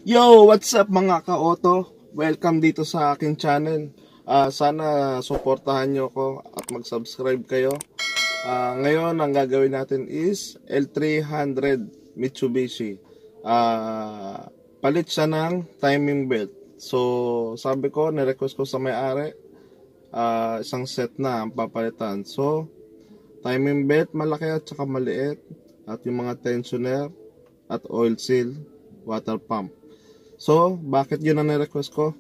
Yo, what's up mga ka-auto? Welcome dito sa aking channel. Sana suportahan nyo ko at mag-subscribe kayo. Ngayon, ang gagawin natin is L300 Mitsubishi. Palit siya ng timing belt. So, sabi ko, nirequest ko sa may-ari, isang set na ang papalitan. So, timing belt, malaki at saka maliit. At yung mga tensioner at oil seal, water pump. So, bakit yun ang nirequest ko?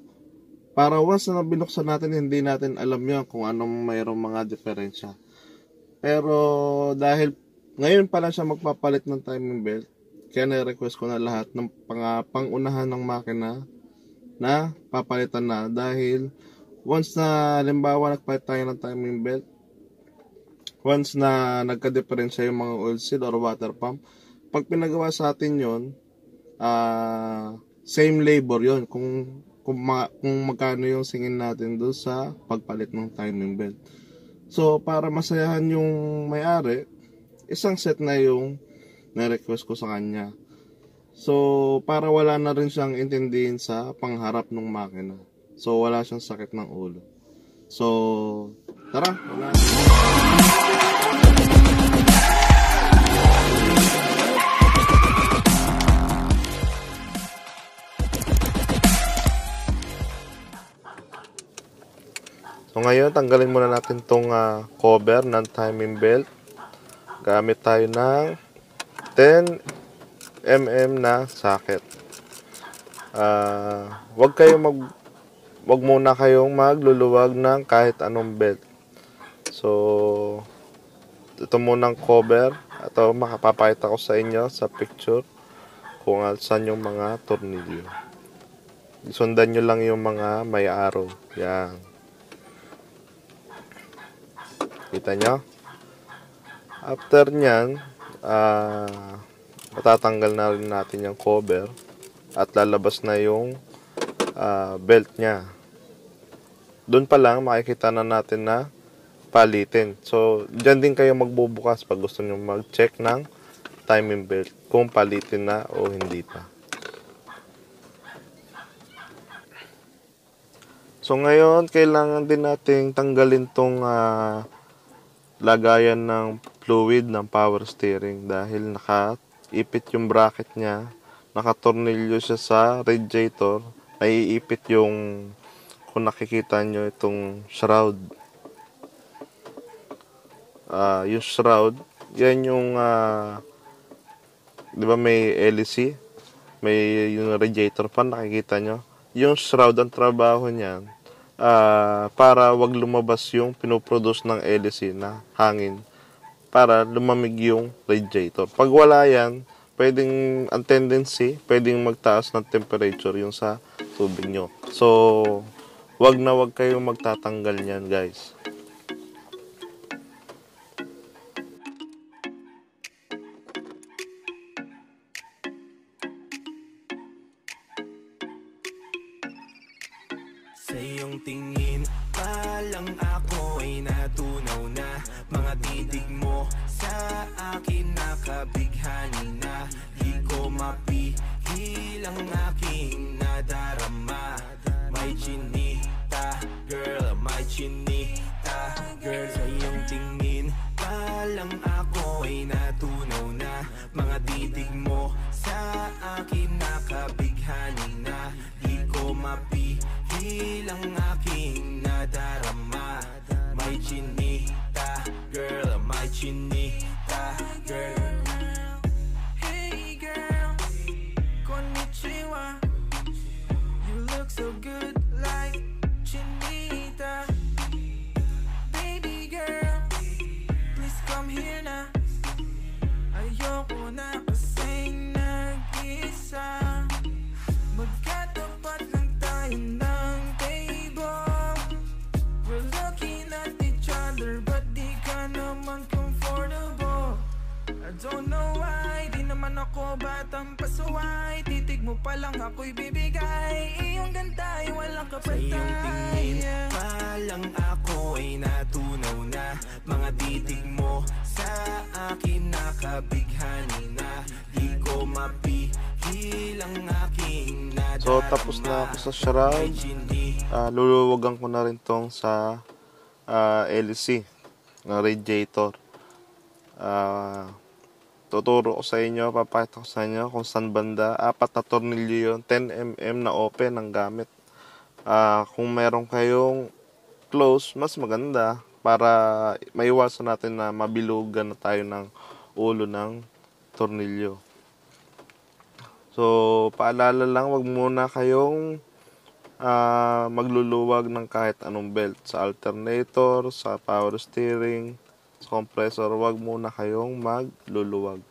Para once na binuksan natin, hindi natin alam yun kung anong mayroong mga diferensya. Pero dahil ngayon pa lang siya magpapalit ng timing belt, kaya nirequest ko na lahat ng pangunahan ng makina na papalitan na. Dahil once na halimbawa nagpalit tayo ng timing belt, once na nagka-diferensya yung mga oil seal or water pump, pag pinagawa sa atin yun, same labor yon kung magkano yung singin natin doon sa pagpalit ng timing belt. So, para masayahan yung may-ari, isang set na yung na-request ko sa kanya. So, para wala na rin siyang intindihin sa pangharap ng makina. So, wala siyang sakit ng ulo. So, tara, wala. So ngayon, tanggalin muna natin tong cover ng timing belt. Gamit tayo ng 10mm na socket. Wag muna kayong magluluwag ng kahit anong belt. So ito munang cover. Ito makapapakita ko sa inyo sa picture kung saan yung mga tornilyo. Sundan nyo lang yung mga may arrow. Yan. Kita nyo? After nyan, matatanggal na rin natin yung cover at lalabas na yung belt nya. Doon pa lang makikita na natin na palitin. So, dyan din kayo magbubukas pag gusto nyo mag-check ng timing belt kung palitin na o hindi pa. So, ngayon, kailangan din nating tanggalin tong lagayan ng fluid ng power steering dahil nakaipit yung bracket niya, nakatornilyo siya sa radiator, naiipit yung, kung nakikita nyo itong shroud. Yung shroud, yan yung di ba may LEC, may yung radiator fan, nakikita nyo. Yung shroud, ang trabaho niyan, para wag lumabas yung pinoproduce ng LEC na hangin para lumamig yung radiator. Pag wala yan, ang tendency, pwedeng magtaas ng temperature yung sa tubig nyo. So, wag na wag kayong magtatanggal niyan, guys. Sa iyong tingin pa lang ako ay natunaw na. Mga titig mo sa akin nakabighani na. Di ko mapihil ang aking nadarama. May chinita, girl, may chinita, girl. Sa iyong tingin pa lang ako ay natunaw na. Mga titig mo sa akin nakabighani na. Di ko mapihil ang aking nadarama. May chinita, girl, may chinita, girl. Hey girl, konnichiwa. You look so good like chinita. Baby girl, please come here na. Ayoko na kasing nag-isa. Magkatapat lang tayo ng table. We're looking at each other, but di ka naman comfortable. I don't know why, di naman ako batang pasuway. Titig mo pa lang ako'y bibigay. Iyong ganda ay walang kapatay. Sa iyong tingin pa lang ako ay natunaw na. Mga titig mo sa akin nakabighani na. Di ko mapihil ang aking So tapos na ako sa shroud. Luluwagan ko na rin tong sa LC na radiator. Tuturo ko sa inyo, papakita ko sa inyo kung saan banda. 4 na tornilyo yun, 10mm na open ang gamit. Kung meron kayong close, mas maganda para maiwasan natin na mabilugan na tayo ng ulo ng tornilyo. So, paalala lang, wag muna kayong magluluwag ng kahit anong belt. Sa alternator, sa power steering, sa compressor, wag muna kayong magluluwag.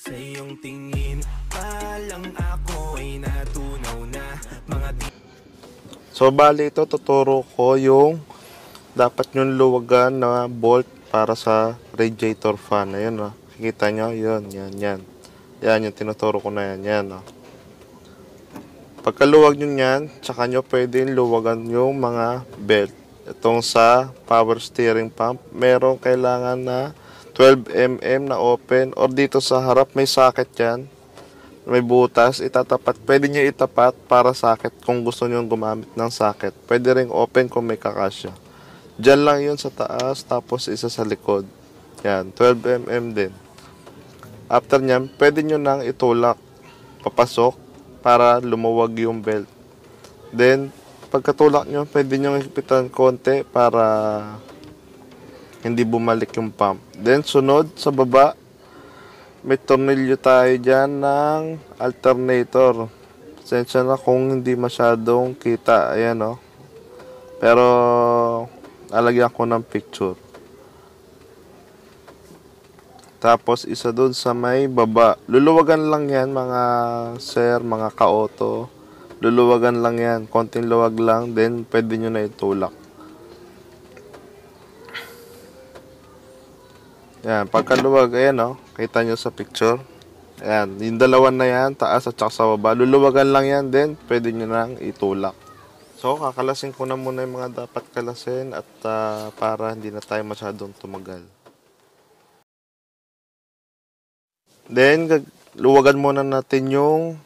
Sa iyong tingin pa lang ako ay natunaw na mga So, bali ito, tuturo ko yung dapat yung luwagan na bolt para sa radiator fan. Ayun, oh. Kikita nyo? Yun, yan. Yan, yung tinuturo ko na yan, oh. Pagkaluwag nyo yan, tsaka nyo pwede luwagan yung mga belt. Itong sa power steering pump, merong kailangan na 12mm na open, or dito sa harap may socket yan, may butas, itatapat. Pwede nyo itapat para socket kung gusto nyo gumamit ng socket. Pwede ring open kung may kakasya. Diyan lang yun sa taas, tapos isa sa likod. Yan, 12mm din. After nyan, pwede nyo nang itulak papasok para lumuwag yung belt. Then, pagkatulak nyo, pwede nyo ipitan konti para hindi bumalik yung pump. Then, sunod sa baba, may tornilyo tayo dyan ng alternator. Pasensya na kung hindi masyadong kita. Ayan, oh. Pero, alagyan ko ng picture. Tapos, isa doon sa may baba. Luluwagan lang yan, mga sir, mga ka-auto. Luluwagan lang yan. Konting luwag lang. Then, pwede nyo na itulak. Yan, pagkaluwag, ayan, oh. Kita nyo sa picture. Ayan, yung dalawan na yan, taas at saka sa baba. Luluwagan lang yan, then pwede nyo nang itulak. So, kakalasin ko na muna yung mga dapat kalasin at para hindi na tayo masyadong tumagal. Then, luwagan muna natin yung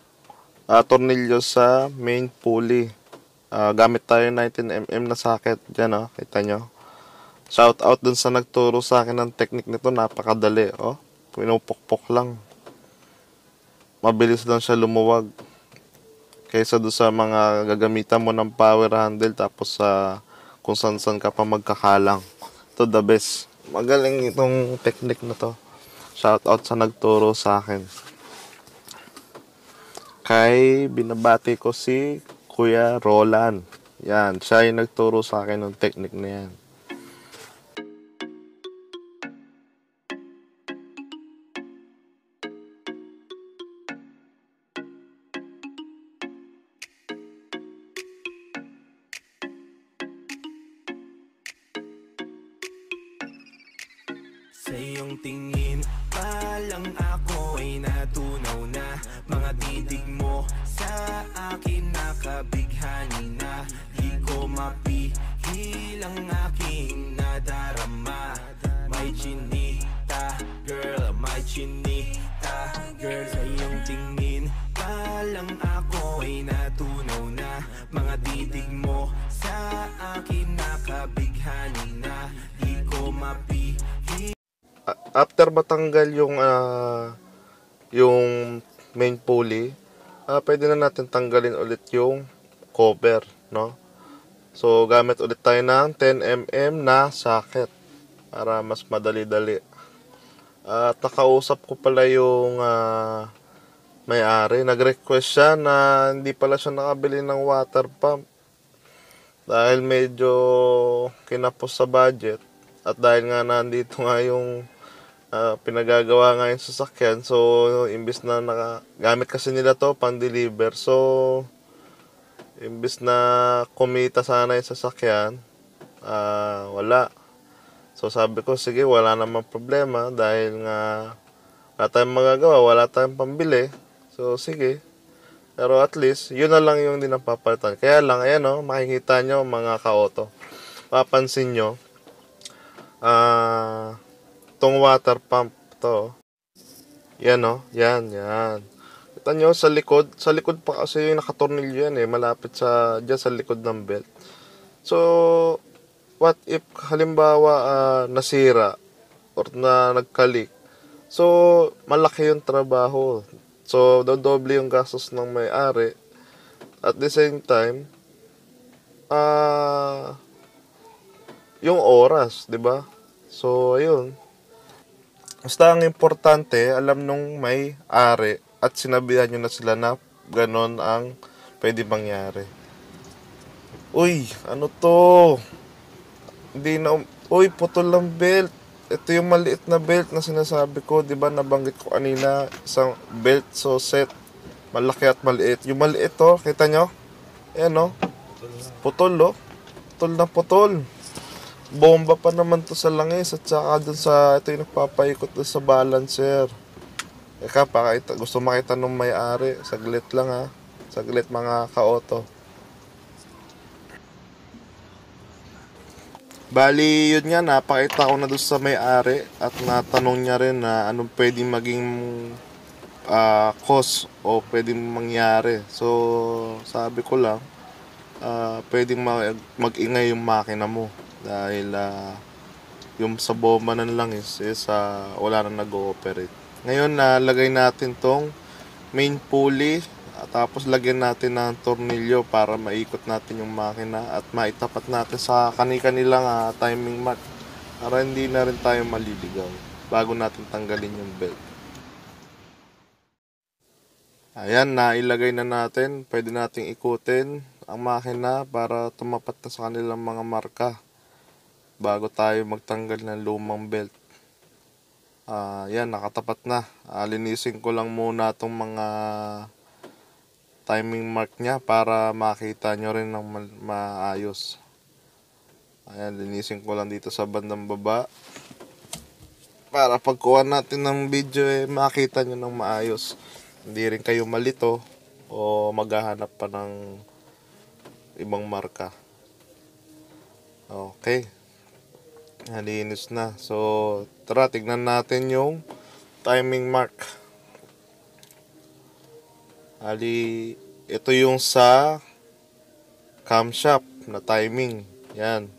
tornilyo sa main pulley. Gamit tayo 19mm na socket. Diyan, oh, kita nyo. Shout out dun sa nagturo sa akin ng technique nito, napakadali, oh. Pinupukpok lang. Mabilis lang siya lumuwag. Kaysa doon sa mga gagamitan mo ng power handle tapos kung saan ka pa magkakalang. Ito the best. Magaling itong technique na to. Shout out sa nagturo sa akin. Kay binabati ko si Kuya Roland. Yan, siya yung nagturo sa akin ng technique na yan. Sa iyong tingin pa lang ako ay natunaw na mga titig mo sa akin nakabighani na di ko mapihil ang aking nadarama. May chinita girl, may chinita girl. Sa iyong tingin pa lang ako ay natunaw na mga titig mo sa akin nakabighani na di ko mapihil. After matanggal yung main pulley, pwede na natin tanggalin ulit yung cover, no? So, gamit ulit tayo ng 10mm na socket para mas madali-dali. At nakausap ko pala yung may-ari. Nag-request siya na hindi pala siya nakabili ng water pump dahil medyo kinapos sa budget. At dahil nga nandito nga yung pinagagawa nga yung sasakyan, so imbis na gamit kasi nila to pang deliver, so imbis na kumita sana yung sasakyan, wala. So sabi ko, sige, wala namang problema dahil nga wala tayong magagawa, wala tayong pambili. So sige. Pero at least, yun na lang yung din napapalitan. Kaya lang, ayan o, makikita nyo mga ka-auto. Papansin nyo, tong water pump to. Yan o, yan. Kita nyo sa likod pa kasi yung nakatornilyo yan malapit dyan sa likod ng belt. So, what if halimbawa nasira or na nagkalik? So, malaki yung trabaho. So, doble yung gastos ng may-ari. At the same time, yung oras, 'di ba? So, ayun. Basta ang importante, alam nung may-ari at sinabihan nyo na sila na ganon ang pwede mangyari. Uy, ano to? Uy, putol lang belt. Ito yung maliit na belt na sinasabi ko, 'di ba? Nabanggit ko kanina, isang belt so set, malaki at maliit. Yung maliit to, kita nyo? Ayan oh. Putol oh. Putol na putol. Bomba pa naman to sa langis at saka dun sa ito yung nagpapaikot dun sa balancer. Eka, gusto makita nung may-ari. Saglit lang ha. Saglit mga ka-auto. Bali, yun nga, napakita ko na doon sa may-ari at natanong niya rin na anong pwedeng maging cause o pwedeng mangyari. So, sabi ko lang, pwedeng mag-ingay yung makina mo dahil yung sa bomba ng langis is wala na nag-ooperate. Ngayon, nalagay natin tong main pulley. Tapos lagyan natin ng tornilyo para maikot natin yung makina at maitapat natin sa kanilang timing mark para hindi na rin tayo maliligaw bago natin tanggalin yung belt. Ayan, nailagay na natin. Pwede nating ikutin ang makina para tumapat na sa kanilang mga marka bago tayo magtanggal ng lumang belt. Yan, nakatapat na. Linisin ko lang muna itong mga timing mark niya para makita nyo rin ng maayos. Ayan, linisin ko lang dito sa bandang baba para pagkuha natin ng video makita nyo ng maayos. Hindi rin kayo malito o maghahanap pa ng ibang marka. Okay, nalinis na. So tara, tignan natin yung timing mark. Ito yung sa camshaft na timing. Yan.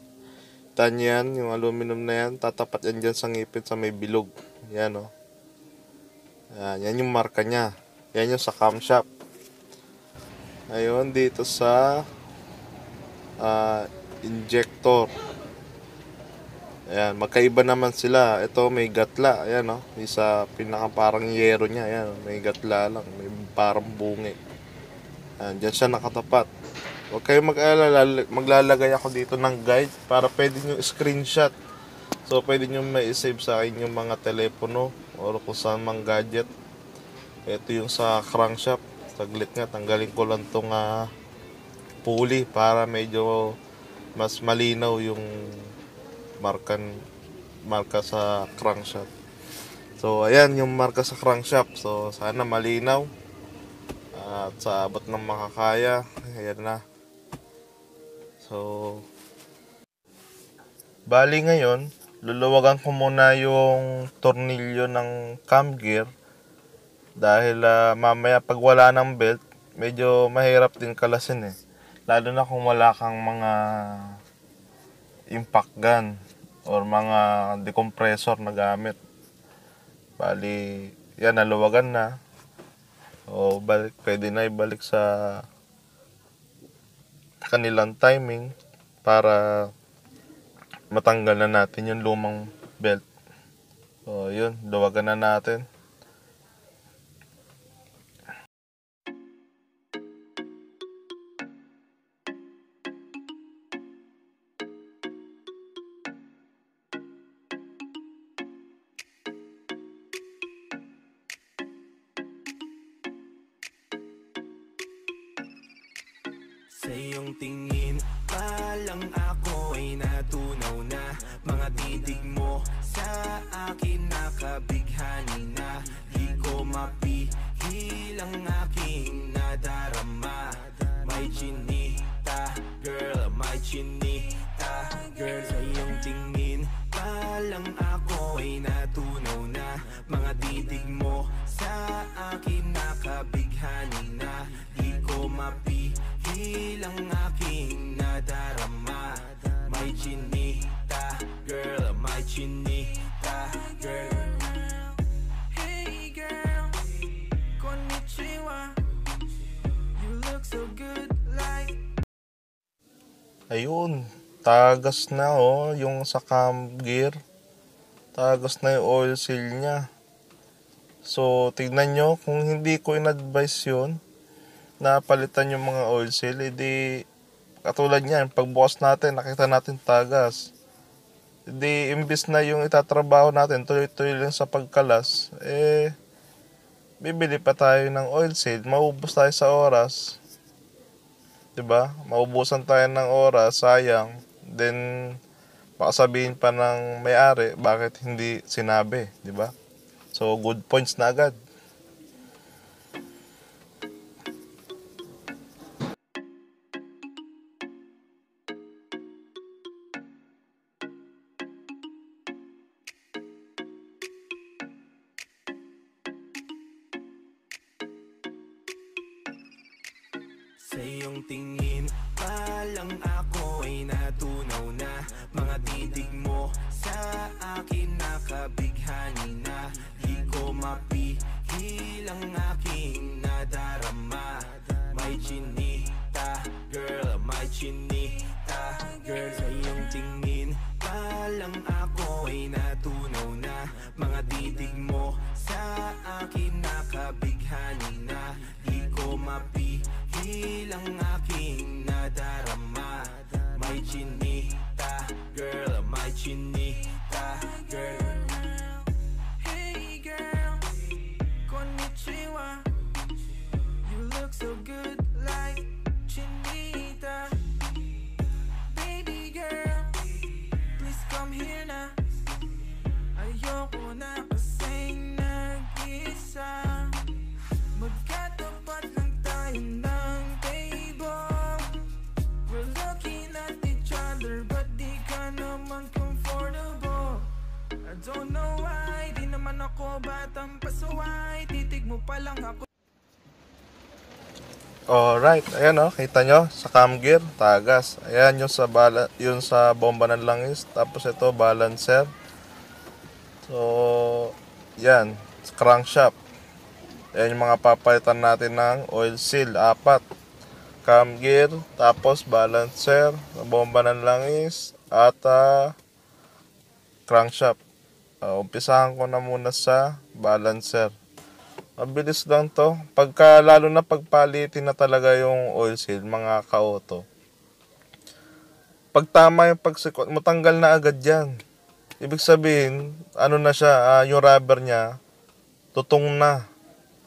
Tan yan, yung aluminum na yan. Tatapat yan dyan sa ngipin sa may bilog. Yan o. Yan yung marka nya. Yan yung sa camshaft. Ngayon, dito sa injector. Ayan, magkaiba naman sila. Ito may gatla. Ayan o. Isa pinaka parang yero nya. Ayan, may gatla lang. May parang bungi. Ayan, dyan siya nakatapat. Huwag kayong mag-alala. Maglalagay ako dito ng guide para pwede nyo screenshot. So, pwede nyo ma-save sa akin yung mga telepono o kung saan mang gadget. Ito yung sa crankshaft. Saglit nga, tanggalin ko lang tong pulley para medyo mas malinaw yung marka sa crankshaft. So ayan yung marka sa crankshaft. So sana malinaw at sa abot ng makakaya. Ayan na. So bali ngayon, luluwagan ko muna yung tornilyo ng cam gear dahil mamaya pag wala ng belt, medyo mahirap din kalasin lalo na kung wala kang mga impact gun or mga decompressor na gamit. Bali, yan, naluwagan na. O pwede na ibalik sa kanilang timing para matanggal na natin yung lumang belt. So, yun, luwagan na natin. Sa iyong tingin pa lang ako ay natunaw na. Mga titig mo sa akin nakabighani na. Di ko mapihil ang aking nadarama. May chinita, girl, may chinita, girl. Sa iyong tingin pa lang ako ay natunaw na. Mga titig mo sa akin nakabighani na. Di ko mapihil ang aking nadarama. May chinita, girl, may chinita, girl. Hey girl, konnichiwa. You look so good like. Ayun, tagas na yung sa cam gear. Tagas na yung oil seal niya. So, tignan nyo, kung hindi ko in-advise yun, na palitan yung mga oil seal, edi katulad niyan, pagbukas natin, nakita natin tagas. Edi, imbis na yung itatrabaho natin, tuloy-tuloy lang sa pagkalas, bibili pa tayo ng oil seal, maubos tayo sa oras. 'Di ba? Maubusan tayo ng oras, sayang. Then baka sabihin pa ng may-ari bakit hindi sinabi, 'di ba? So good points na agad. Sa iyong tingin pa lang ako ay natunaw na. Mga titig mo sa akin nakabighani na. Di ko mapihil ang aking nadarama. May chinita, girl, may chinita, girl. Sa iyong tingin pa lang ako ay natunaw na. Mga titig mo sa akin nakabighani na. Di ko mapihil ang aking nadarama. May chinita, girl, may chinita, girl. Hey girl, konnichiwa. You look so good like chinita. Baby girl, please come here na. Ayoko na kasing nag-isa. Magkatapat lang tayo ng table. We're looking at each other but di ka naman comfortable. I don't know why, di naman ako batang pasuway. Titig mo pa lang ako. Alright, ayan kita nyo sa cam gear, tagas. Ayan yung sa yung sa bomba ng langis, tapos ito balancer. So, yan, crankshaft. Ayan yung mga papalitan natin ng oil seal, 4. Cam gear, tapos balancer, bomba ng langis, at crankshaft. Umpisahan ko na muna sa balancer. Mabilis lang to. Lalo na pagpalitin na talaga yung oil seal, mga ka-auto. Pag tama yung pagsikot, matanggal na agad yan. Ibig sabihin, ano na siya, yung rubber niya, tutong na.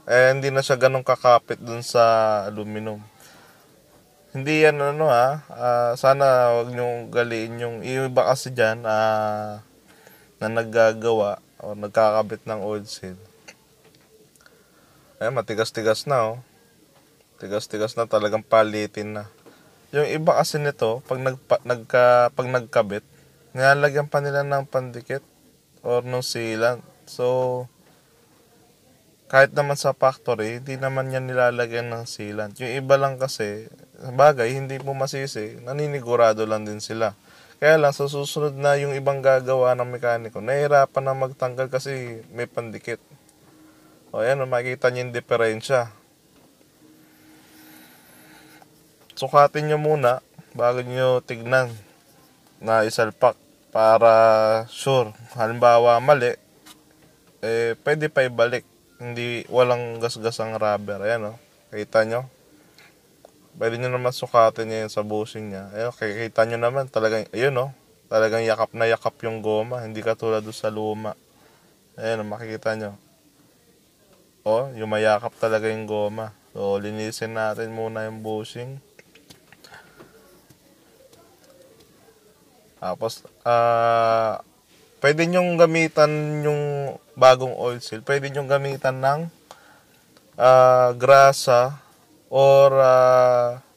Hindi na siya ganun kakapit dun sa aluminum. Hindi yan sana wag niyong galiin yung iba kasi dyan na naggagawa o nagkakabit ng oil seal. Matigas-tigas na Tigas-tigas na, talagang palitin na. Yung iba kasi nito, pag nagkabit, nilalagyan pa nila ng pandikit or ng sealant. So, kahit naman sa factory, hindi naman yan nilalagyan ng sealant. Yung iba lang kasi, bagay, hindi mo masisi, naninigurado lang din sila. Kaya lang, sa susunod na yung ibang gagawa ng mekaniko, nahihirapan na magtanggal kasi may pandikit. O yan, makikita nyo yung diferensya. Sukatin nyo muna bago nyo tignan na isalpak para sure. Halimbawa mali, pwede pa ibalik. Hindi, walang gasgas ang rubber. Ayan kita nyo. Pwede nyo naman sukatin nyo sa bushing nya. Ayun, kita nyo naman talagang, talagang yakap na yakap yung goma. Hindi katulad doon sa luma. Ayun, makikita nyo. Yung mayakap talaga yung goma. So, linisin natin muna yung bushing. Tapos, pwede nyong gamitan yung bagong oil seal. Pwede nyong gamitan ng grasa or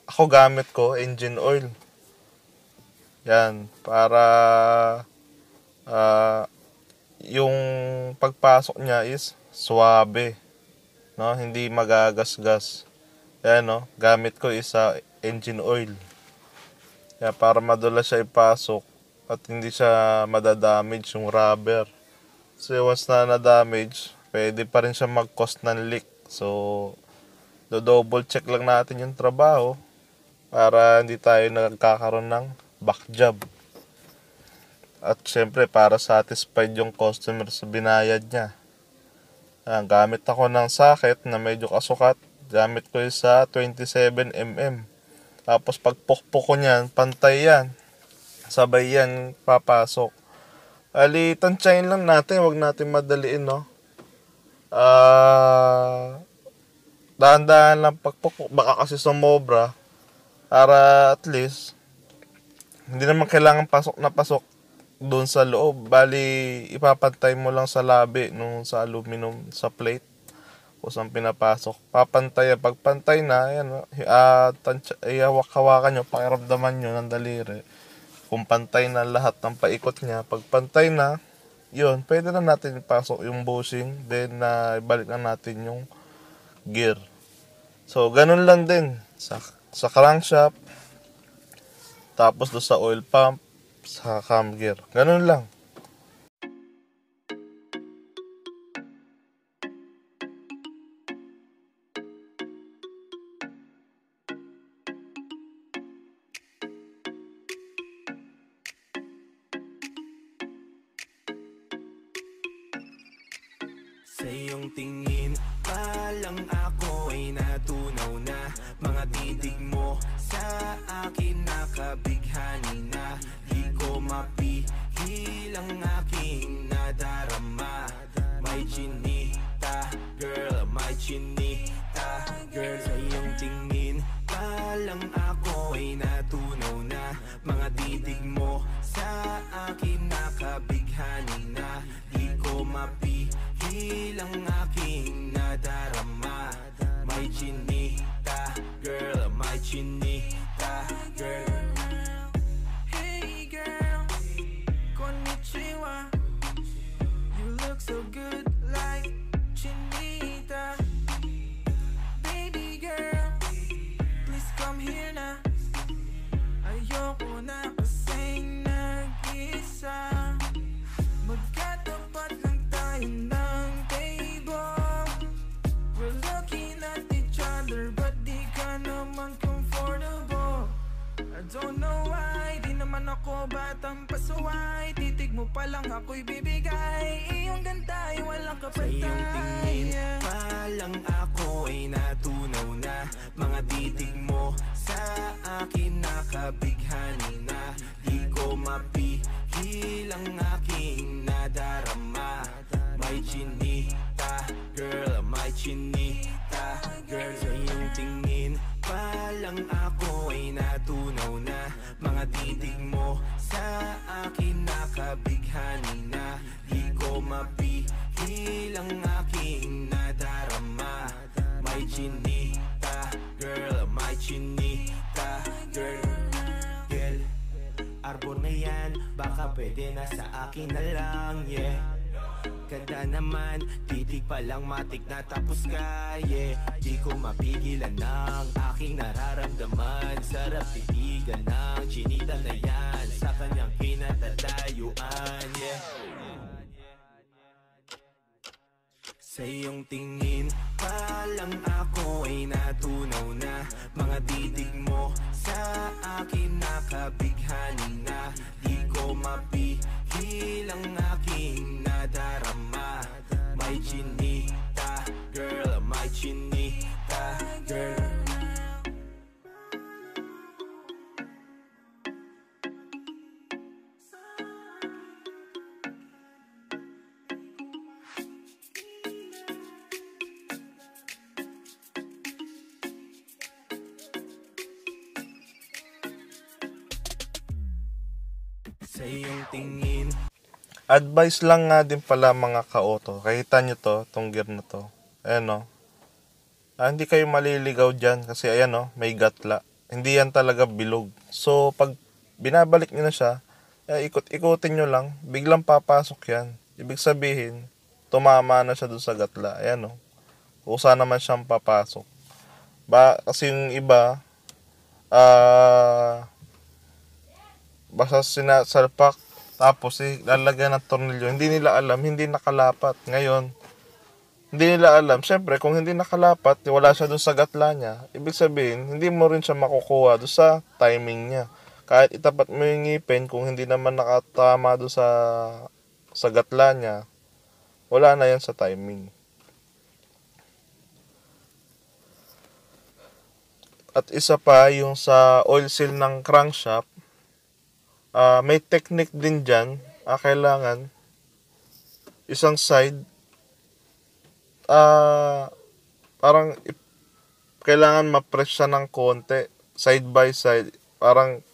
ako gamit ko engine oil. Yan, para yung pagpasok niya is suabe, no? Hindi magagasgas. Yan, no? Gamit ko is engine oil. Yan, para madulas siya ipasok at hindi siya madadamage yung rubber. So once na na-damage, pwede pa rin siya mag-cause ng leak. So do-double check lang natin yung trabaho para hindi tayo nagkakaroon ng back job. At syempre para satisfied yung customer sa binayad niya. Gamit ako ng socket na medyo kasukat. Gamit ko yung sa 27mm. Tapos pag pukpok ko niyan, pantay yan. Sabay yan papasok. Ali, tansyahin lang natin, wag natin madaliin, no? Dahan-dahan lang pagpukpok, baka kasi sumobra. Para at least hindi naman kailangan pasok na pasok doon sa loob. Bali, ipapantay mo lang sa labi nung sa aluminum, sa plate kung saan pinapasok. Papantay, pagpantay na, yan, hawak-hawakan nyo, pakiramdaman nyo ng daliri. Kung pantay na lahat ng paikot niya, pag pantay na, yun, pwede na natin ipasok yung bushing, then ibalik na natin yung gear. So, ganun lang din sa crankshaft, tapos do sa oil pump, sa cam gear. Ganun lang. Sa iyong tingin pa lang ako ay natunaw na. Mga titig mo sa akin nakabighani na. Di ko mapihil ang aking nadarama. May chinita, girl, may chinita, girl. Sa iyong tingin pa lang ako ay natunaw na. Mga titig mo sa akin nakabighani na. Di ko mapihil ang aking nadarama. May chinita, girl, may chinita, girl. Hey girl, konnichiwa. You look so good like chinita. Baby girl, please come here na. Ayoko na kasing nag-isa. Magkatapat lang tayo ng table. We're looking at each other, but di ka naman comfortable. I don't know why, di naman ako batang pasuway. Titig mo pa lang ako'y bibigay. Iyong ganda ay walang kapatay. Sa iyong tingin pa lang ako ay natunaw na. Mga titig mo sa akin nakabighani na. Di ko mapihil ang aking nadarama. May chinita, girl, may chinita, girl. Sa iyong tingin pa lang ako ay natunaw na. Mga titig mo sa akin nakabighani na. Di ko mapihil ang aking nadarama. May chinita, girl, may chinita, girl. Girl, arbor na yan, baka pwede na sa akin na lang, yeah. Ganda naman, titig pa lang matik na tapos ka, yeah. Di ko mapigilan ng aking nararamdaman. Sarap titigan ng chinita na yan sa kanyang kinatatayuan, yeah. Sa iyong tingin pa lang ako ay natunaw na. Mga titig mo sa akin nakabighani na. Di ko mapihil ang aking nadarama. May chinita, girl, may chinita, girl. Sa iyong tingin. Advice lang nga din pala mga ka-auto. Kahita nyo to, tong gear na to. Ayan o. Hindi kayo maliligaw dyan kasi ayan o, may gatla. Hindi yan talaga bilog. So, pag binabalik nyo na siya, ikot-ikutin nyo lang, biglang papasok yan. Ibig sabihin, tumama na siya doon sa gatla. Ayan o. Kusa naman siyang papasok. Kasi yung iba, basta sinasalpak, tapos lalagyan ng tornilyo. Hindi nila alam, hindi nakalapat. Ngayon, hindi nila alam. Siyempre, kung hindi nakalapat, wala siya doon sa gatla niya. Ibig sabihin, hindi mo rin siya makukuha doon sa timing niya. Kahit itapat mo yung ngipin, kung hindi naman nakatama doon sa gatla niya, wala na yan sa timing. At isa pa, yung sa oil seal ng crankshaft, may technique din dyan. Kailangan isang side, parang kailangan ma-press siya ng konti, side by side, parang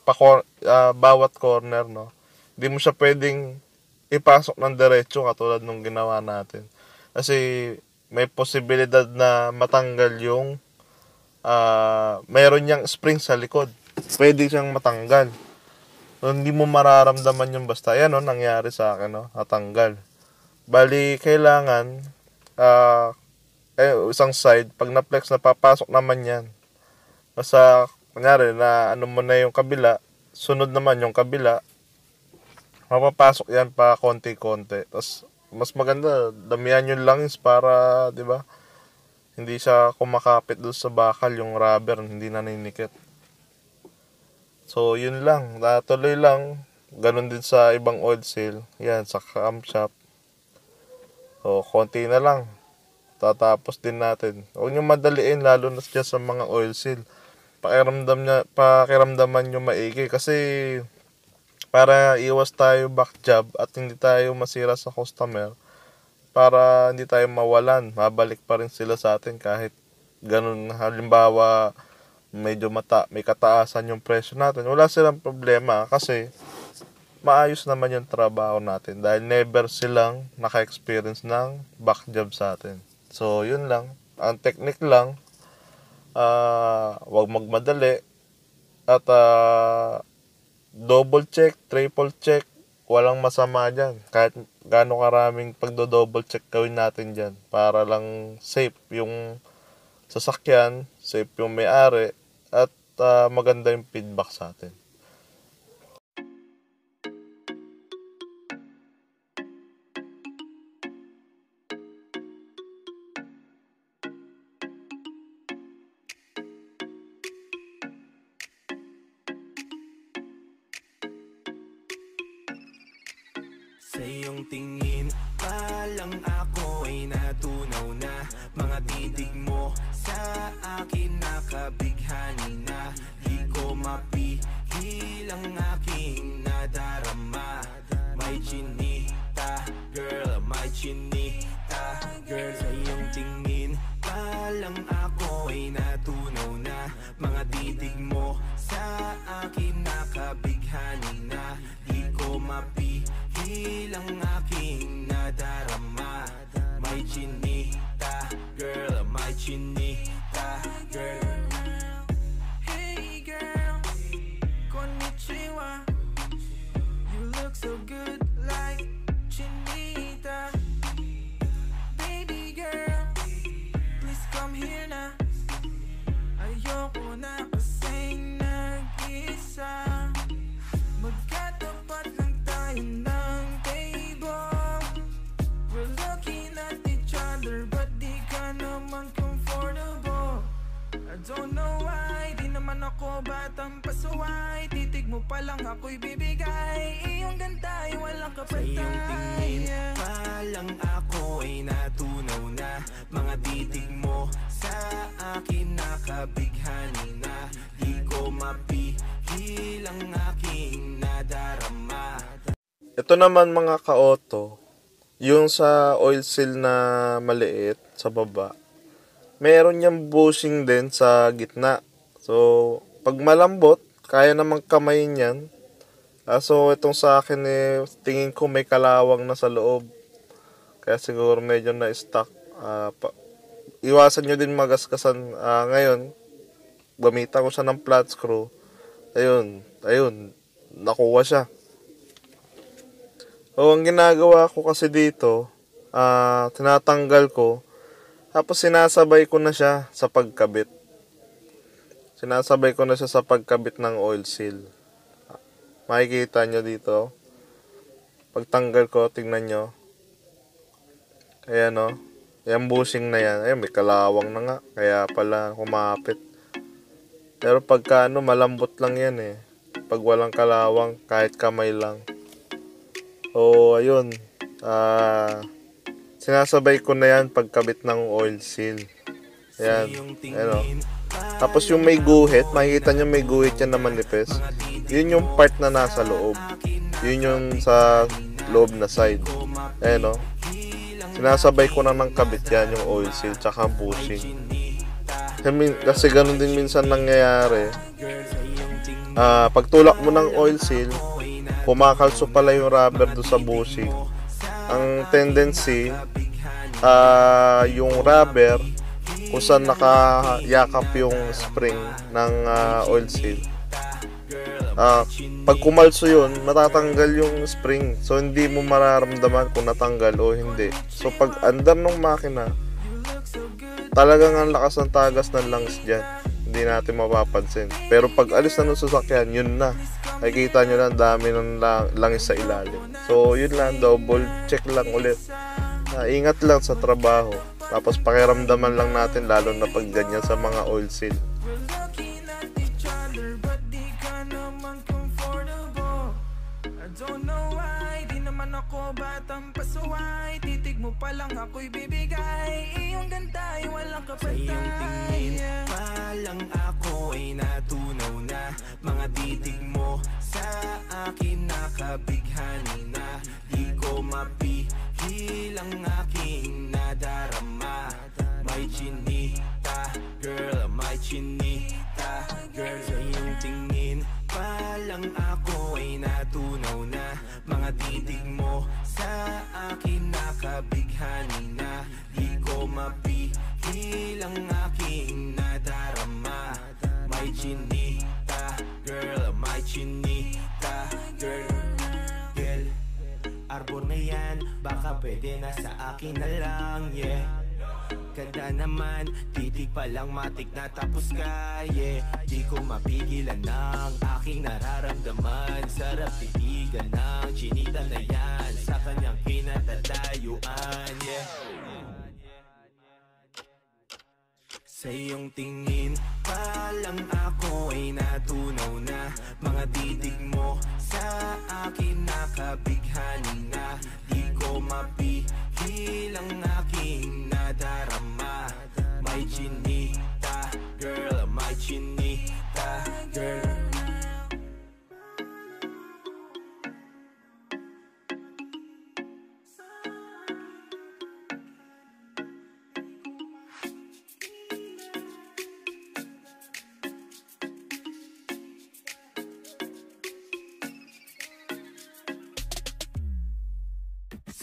bawat corner, no? Hindi mo siya pwedeng ipasok ng diretso katulad nung ginawa natin. Kasi may posibilidad na matanggal yung meron niyang spring sa likod. Pwede siyang matanggal. So, hindi mo mararamdaman yung basta. Yan, no, nangyari sa akin, no? Natanggal. Bali, kailangan isang side, pag na-flex na papasok naman yan. Basta, kunyari, na ano mo na yung kabila, sunod naman yung kabila, mapapasok yan pa konti-konti. Tapos, mas maganda, damihan yung langis para, di ba, hindi siya kumakapit doon sa bakal, yung rubber, hindi naninikit. So, yun lang. Tuloy lang. Ganun din sa ibang oil seal. Yan, sa camshaft. So, konti na lang. Tatapos din natin. Huwag nyo madaliin, lalo na siya sa mga oil seal. Pakiramdaman nyo maigi. Kasi, para iwas tayo back job at hindi tayo masira sa customer, para hindi tayo mawalan, mabalik pa rin sila sa atin kahit ganun. Halimbawa, medyo may kataasan yung presyo natin, wala silang problema kasi maayos naman yung trabaho natin dahil never silang naka-experience ng back job sa atin. So, yun lang. Ang technique lang, wag magmadali at double check, triple check, walang masama dyan. Kahit gaano karaming pagdo-double check gawin natin dyan para lang safe yung sasakyan, safe yung may-ari, at maganda yung feedback sa atin. Sa iyong tingin pa lang ako ay natunaw na. Mga titig mo sa akin nakabighani na. Di ko mapihil ang aking nadarama. May chinita, girl, may chinita, girl. Sa iyong tingin pa lang ako ay natunaw na. Mga titig mo sa akin nakabighani na. Di ko mapihil ang aking nadarama. May chinita, girl, may chinita, girl. Hey girl, konnichiwa. You look so good like chinita. Baby girl, please come here na. Ayoko na kasing nag-isa. Magkatapat lang tayo ng table. We're looking at each other but di ka naman comfortable. I don't know why, di naman ako batang pasuway. Titig mo pa lang ako'y bibigay. Iyong ganda ay walang kapatay. Sa iyong tingin pa lang ako ay natunaw na. Mga titig mo sa akin nakabighani na. Di ko mapihil ang aking nadarama. Ito naman mga ka-auto, yung sa oil seal na maliit sa baba, meron niyang bushing din sa gitna. So, pag malambot, kaya namang kamayin yan. So itong sa akin tingin ko may kalawang na sa loob. Kaya siguro medyo na-stuck. Iwasan nyo din magasgasan. Ngayon, gamitan ko siya ng flat screw. Ayun, nakuha siya. Ang ginagawa ko kasi dito, tinatanggal ko, tapos sinasabay ko na siya sa pagkabit. Ng oil seal. Makikita nyo dito. Pagtanggal ko, tingnan nyo. Ayan o. Yung bushing na yan. Ayun, may kalawang na nga. Kaya pala kumapit. Pero pagka malambot lang yan eh. Pag walang kalawang, kahit kamay lang. Ayun. Sinasabay ko na yan pagkabit ng oil seal. Ayan. Ayan o. Tapos yung may guhit, makikita nyo may guhit yan na manipis. Yun yung part na nasa loob. Yun yung sa loob na side. Ayan o. Sinasabay ko na ng kabit yan, yung oil seal, tsaka bushing. Kasi ganun din minsan nangyayari. Pag tulak mo ng oil seal, kumakalso pala yung rubber do sa bushing. Ang tendency, yung rubber, kung saan nakayakap yung spring ng oil seal. Pag kumalso yun, matatanggal yung spring. So, hindi mo mararamdaman kung natanggal o hindi. So, pag andar ng makina, talagang ang lakas ng tagas ng langis dyan. Hindi natin mapapansin. Pero pag alis na ng sasakyan, yun na. Nakikita nyo lang, dami ng langis sa ilalim. So, yun lang, double check lang ulit. Ingat lang sa trabaho. Tapos pakiramdaman lang natin, lalo na pag ganyan sa mga oil seal. Don't know why, di naman ako batang pasuway. Titig mo pa lang ako'y bibigay. Iyong ganda ay walang kapatay. Sa iyong tingin pa lang ako ay natunaw na. Mga titig mo sa akin nakabighani na. Di ko mapihil ang aking nadarama. May chinita, girl, may chinita, girl. Sa iyong tingin pa lang ako ay natunaw na. Mga titig mo sa akin nakabighani na. Di ko mapihil ang aking nadarama. May chinita, girl, may chinita, girl. Girl, arbor na yan, baka pwede na sa akin na lang, yeah. Ganda naman, titig pa lang matik na tapos ka, yeah. Di ko mapigilan ng aking nararamdaman. Sarap titigan ng chinita na yan sa kanyang kinatatayuan, yeah. Sa iyong tingin pa lang ako ay natunaw na. Mga titig mo sa akin nakabighani na. Di ko mapihil ang aking nadarama. May chinita, girl, may chinita, girl.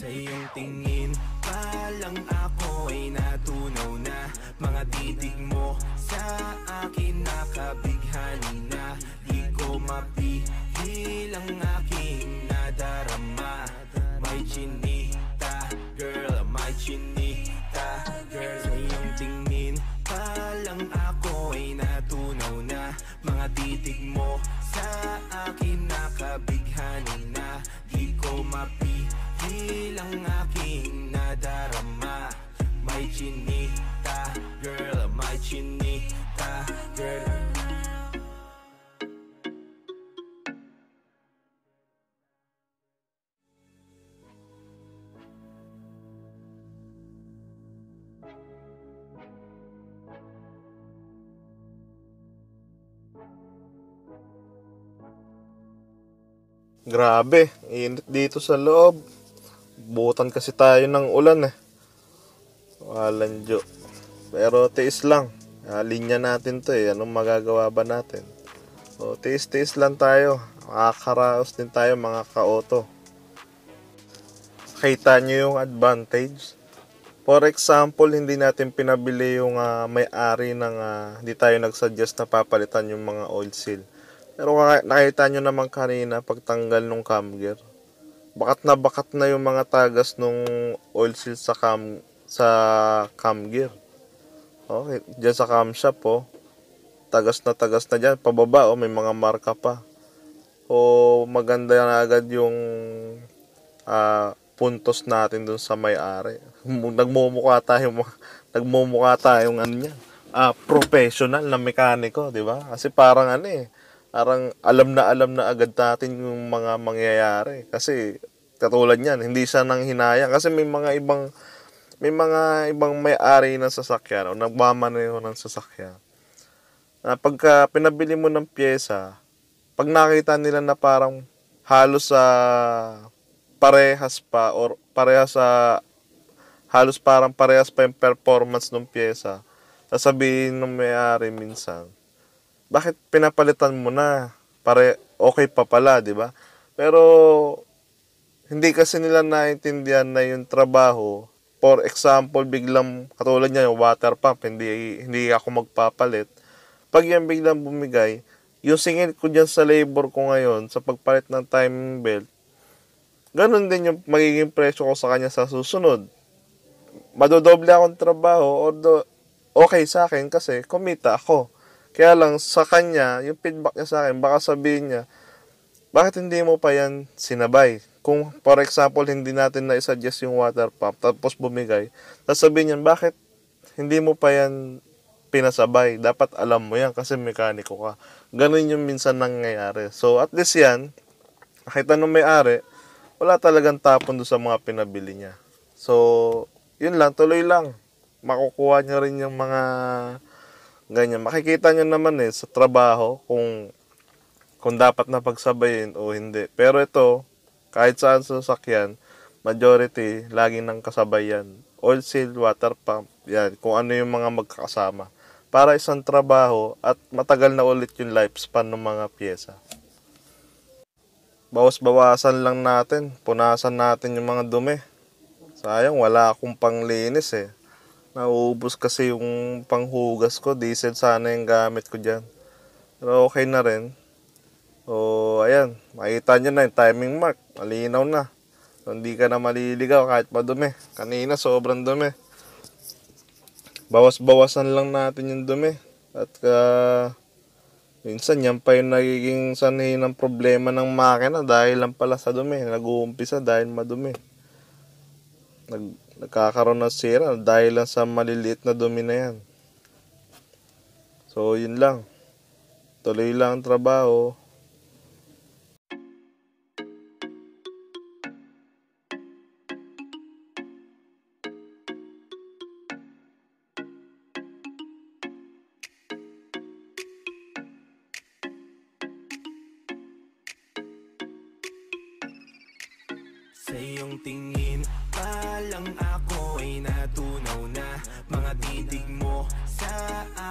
Sa iyong tingin pa lang ako ay natunaw na. Mga titig mo sa akin nakabighani na. Di ko mapihil ang aking nadarama. May chinita, girl, may chinita, girl. Sa iyong tingin pa lang ako ay natunaw na. Mga titig mo sa akin nakabighani na. Di ko mapihil ang aking nadarama. May chinita, girl, may chinita, girl. Grabe, init dito sa loob. Butan kasi tayo ng ulan eh. Walang Diyo. Pero tiis lang. Linya natin to eh. Anong magagawa ba natin? So, tiis-tiis lang tayo. makakaraos din tayo mga ka-auto. Kita nyo yung advantage. For example, hindi natin pinabili yung may-ari ng hindi tayo nagsuggest na papalitan yung mga oil seal. Pero nakita nyo naman kanina pagtanggal ng cam gear. Bakat na yung mga tagas nung oil seal sa cam gear. Okay, dyan sa cam shop tagas na dyan. Pababa may mga marka pa. Maganda na agad yung puntos natin dun sa may-ari. Nagmumukha tayong professional na mekaniko, di ba? Kasi parang parang alam na agad natin yung mga mangyayari. Kasi katulad niyan, hindi siya nang hinayang kasi may mga ibang may-ari ng sasakyan o nagmamaneho ng sasakyan. Pagka pinabili mo ng pyesa, pag nakita nila na parang halos parehas pa yung performance ng pyesa, sasabihin ng may-ari minsan, bakit pinapalitan mo na? Okay pa pala, di ba? Pero hindi kasi nila naintindihan na yung trabaho. For example, biglang katulad niya yung water pump, hindi ako magpapalit. Pag yan biglang bumigay, yung singil ko dyan sa labor ko ngayon, sa pagpalit ng timing belt, ganun din yung magiging presyo ko sa kanya sa susunod. Madodoble akong trabaho, although okay sa akin kasi kumita ako. Kaya lang sa kanya, yung feedback niya sa akin, baka sabihin niya, bakit hindi mo pa yan sinabay? Kung for example, hindi natin na-suggest yung water pump, tapos bumigay, sasabihin niya, bakit hindi mo pa yan pinasabay? Dapat alam mo yan kasi mekaniko ka. Ganun yung minsan nangyayari. So at least yan, nakita nung may-ari, wala talagang tapon doon sa mga pinabili niya. So, yun lang, tuloy lang. Makukuha niya rin yung mga ganyan. Makikita niyo naman sa trabaho kung dapat na pagsabayin o hindi. Pero ito, kahit saan sa sasakyan, majority, lagi nang kasabayan. Oil seal, water pump, yan. Kung ano yung mga magkakasama. Para isang trabaho at matagal na ulit yung lifespan ng mga pyesa. Bawas-bawasan lang natin. Punasan natin yung mga dumi. Sayang, wala akong panglinis Nauubos kasi yung panghugas ko. Diesel sana yung gamit ko dyan. Pero okay na rin. Ayan. Makita nyo na yung timing mark. Malinaw na. So, hindi ka na maliligaw kahit madumi. Kanina sobrang dumi. Bawas-bawasan lang natin yung dumi. At minsan yan pa yung nagiging sanhi ng problema ng makina dahil lang pala sa dumi. Nag-uumpisa dahil madumi. Nagkakaroon ng sira dahil lang sa maliliit na dumi na yan. So yun lang. Tuloy lang ang trabaho. Sa iyong tingin pa lang ako ay natunaw na. Mga titig mo sa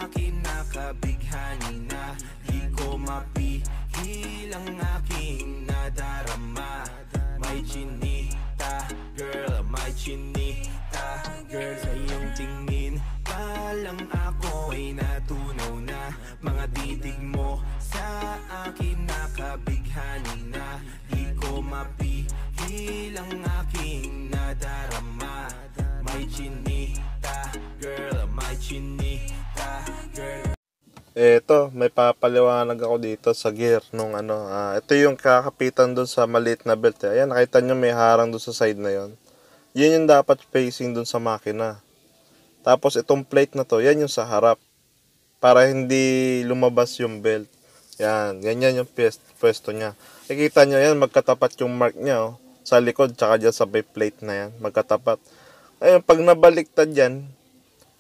akin nakabighani na. Di ko mapihil ang aking nadarama. May chinita girl, may chinita girl. Sa iyong tingin pa lang ako ay natunaw na. Mga titig mo sa akin nakabighani na. Di ko mapihil ang aking nadarama. May chinita girl, may chinita girl. Ito, may papaliwanag ako dito sa gear nung ito yung kakapitan doon sa maliit na belt. Ayan, nakita nyo may harang doon sa side na yon. Yun yung dapat facing doon sa makina. Tapos itong plate na to, yan yung sa harap. Para hindi lumabas yung belt. Yan, ganyan yung pwesto niya. Nakikita nyo yan, magkatapat yung mark niya sa likod, tsaka dyan sa may plate na yan, magkatapat. Ayun, pag nabaliktad yan,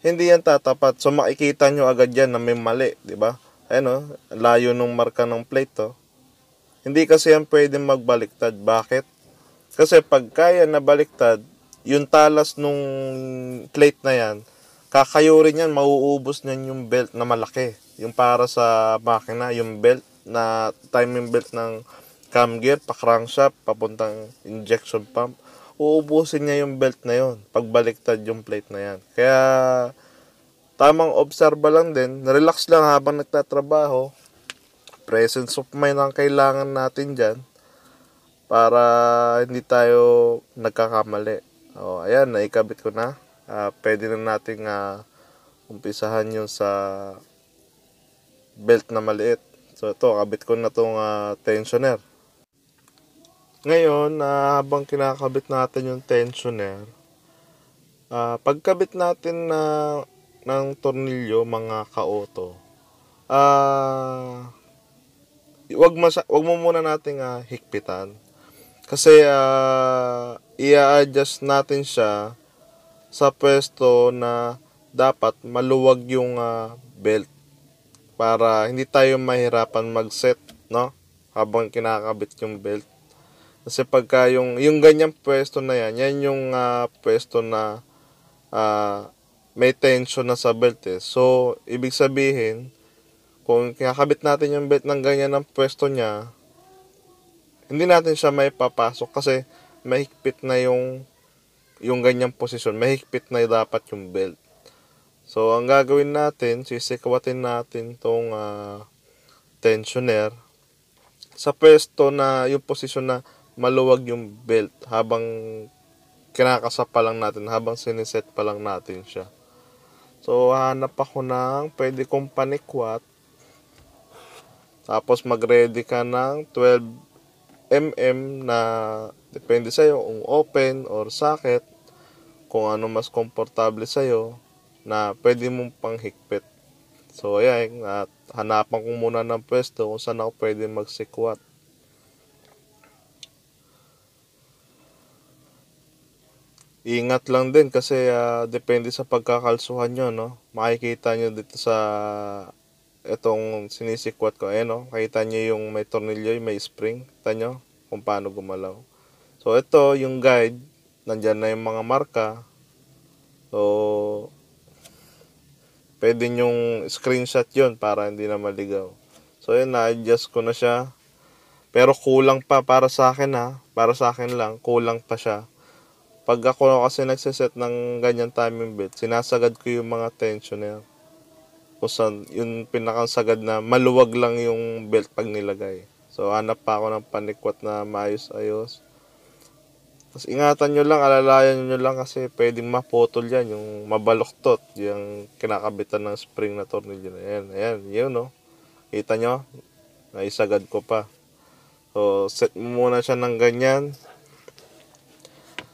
hindi yan tatapat. So makikita nyo agad yan na may mali, di ba? Ayun layo nung marka ng plate Hindi kasi yan pwedeng magbaliktad. Bakit? Kasi pag kaya nabaliktad, yung talas nung plate na yan, kakayurin yan, mauubos niyan yung belt na malaki. Yung para sa makina, yung belt na timing belt ng cam gear, pa crankshaft, papuntang injection pump, uubusin niya yung belt na yon pagbaliktad yung plate na yan. Kaya tamang obserba lang din, relax lang habang nagtatrabaho. Presence of mind ang kailangan natin dyan para hindi tayo nagkakamali. Ayan, naikabit ko na. Pwede na nating umpisahan yung sa belt na maliit. So ito, kabit ko na itong tensioner. Ngayon, habang kinakabit natin yung tensioner, pagkabit natin ng tornilyo, mga ka-auto, wag mo muna nating higpitan. Kasi i-adjust natin siya sa pwesto na dapat maluwag yung belt para hindi tayo mahirapan mag-set, no? Habang kinakabit yung belt. Kasi pagka yung ganyang pwesto na yan yung pwesto na may tension na sa belt eh. So, ibig sabihin, kung kinakabit natin yung belt ng ganyan ang pwesto niya, hindi natin siya may papasok kasi mahigpit na yung ganyang posisyon. Mahigpit na dapat yung belt. So, ang gagawin natin, sisikwatin natin tong tensioner sa pwesto na yung posisyon na maluwag yung belt habang kinakasa pa lang natin, habang siniset pa lang natin siya. So, hanap ako ng pwede kong panikwat. Tapos, mag-ready ka ng 12mm na depende sa'yo kung open or socket, kung ano mas komportable sa'yo na pwede mong panghigpit. So, ayan, hanapan ko muna ng pwesto kung saan ako pwede magsikwat. Ingat lang din kasi depende sa pagkakalsuhan nyo, no? Makikita nyo dito sa itong sinisikwat ko. Ayan, no? Makita nyo yung may tornilyo, may spring. Kita nyo kung paano gumalaw. So, ito yung guide. Nandyan na yung mga marka. So, pwede nyong screenshot yon para hindi na maligaw. So, yun, na-adjust ko na siya. Pero kulang pa para sa akin Para sa akin lang, kulang pa siya. Pag ako kasi nagsiset ng ganyan timing belt, sinasagad ko yung mga tensioner. Kung saan, yung pinakasagad na maluwag lang yung belt pag nilagay. So, hanap pa ako ng panikwat na maayos-ayos. Tapos ingatan nyo lang, alalayan nyo lang kasi pwedeng maputol yan, yung mabaloktot, yung kinakabitan ng spring na tornilyo. Ayan, yun no. Kita nyo? Naisagad ko pa. So, set mo muna siya ng ganyan.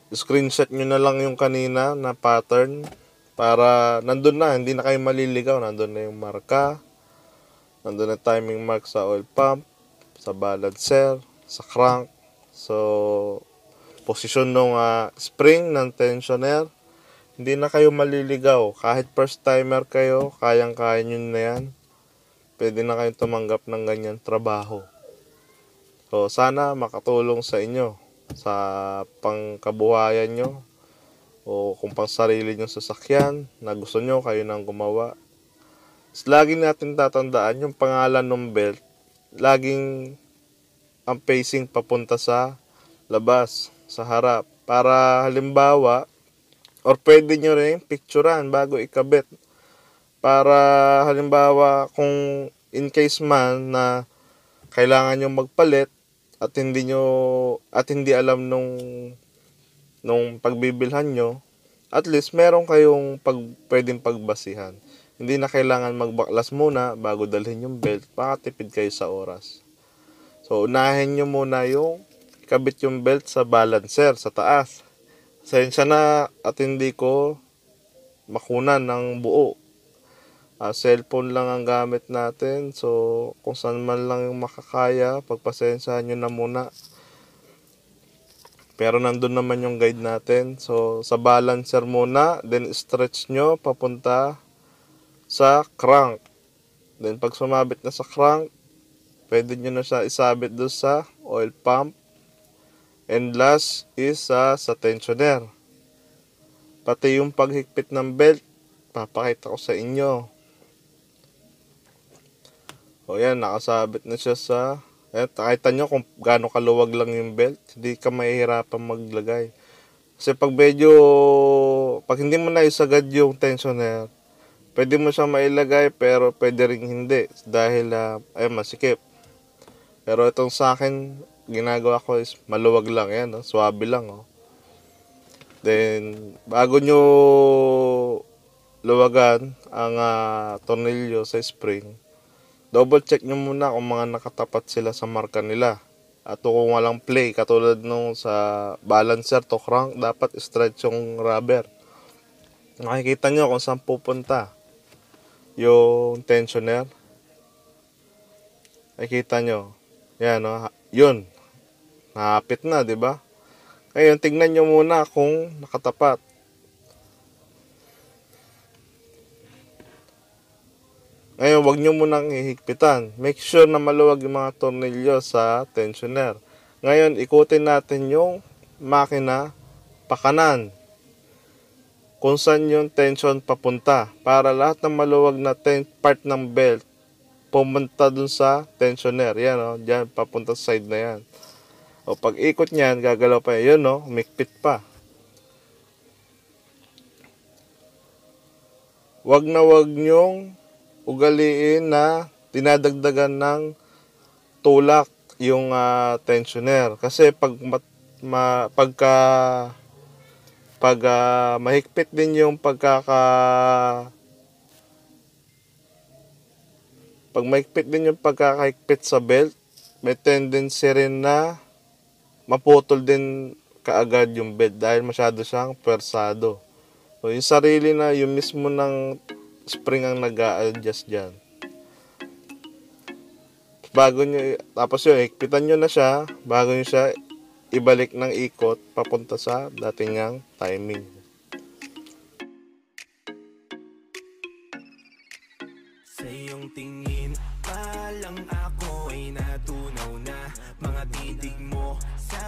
Screenshot nyo na lang yung kanina na pattern para nandun na, hindi na kayo maliligaw. Nandun na yung marka, nandun na timing mark sa oil pump, sa balancer, sa crank. So, posisyon ng spring ng tensioner, hindi na kayo maliligaw. Kahit first timer kayo, kayang-kaya nyo na yan. Pwede na kayong tumanggap ng ganyan trabaho. So, sana makatulong sa inyo sa pangkabuhayan nyo o kung pang sarili nyo sasakyan na gusto nyo kayo nang gumawa. Lagi natin tatandaan yung pangalan ng belt, laging ang facing papunta sa labas, sa harap, para halimbawa or pwede nyo rin picturean bago ikabit para halimbawa kung in case man na kailangan nyo magpalit at hindi alam nung pagbibilhan nyo, at least meron kayong pwedeng pagbasihan. Hindi na kailangan magbaklas muna bago dalhin yung belt, makatipid kayo sa oras. So, unahin nyo muna yung kabit yung belt sa balancer, sa taas. Sensya na at hindi ko makunan ng buo. Cellphone lang ang gamit natin. So, kung saan man lang yung makakaya, pagpasensyahan nyo na muna. Pero nandun naman yung guide natin. So, sa balancer muna, then stretch nyo papunta sa crank. Then, pag sumabit na sa crank, pwede nyo na siya isabit doon sa oil pump. And last is sa tensioner. Pati yung paghigpit ng belt, papakita ko sa inyo. O yan, nakasabit na siya sa, Eh, nakita nyo kung gaano kaluwag lang yung belt, hindi ka mahihirapan maglagay. Kasi pag hindi mo na isagad yung tensioner, pwede mo siya mailagay pero pwede ring hindi dahil masikip. Pero itong sa akin, ginagawa ko is maluwag lang yan, no? Swabe lang. Oh. Then, bago nyo luwagan ang tornilyo sa spring, double check nyo muna kung mga nakatapat sila sa marka nila. At kung walang play, katulad nung sa balancer to crank, dapat stretch yung rubber. Nakikita nyo kung saan pupunta yung tensioner. Nakikita nyo. Yan, no? Yun. Nakapit na, di ba? Ngayon, tignan nyo muna kung nakatapat. Ngayon, wag nyo munang hihigpitan. Make sure na maluwag yung mga tornilyo sa tensioner. Ngayon, ikutin natin yung makina pakanan. Kung saan yung tension papunta. Para lahat ng maluwag na part ng belt pumunta dun sa tensioner. Yan, o. Diyan, papunta sa side na yan. O, pag ikot niyan, gagalaw pa yan. Yun, o. Umikpit pa. Wag na wag nyong ugaliin na dinadagdagan ng tulak yung tensioner. Kasi pag mahigpit din yung pag mahigpit din yung pagkakahigpit sa belt, may tendency rin na maputol din kaagad yung belt dahil masyado siyang pwersado. So, yung sarili na, yung mismo ng spring ang nag-a-adjust dyan. Tapos yun, higpitan nyo na siya, bago nyo siya ibalik ng ikot, papunta sa datingang timing. Sa iyong tingin pa lang ako ay natunaw na. Mga titig mo sa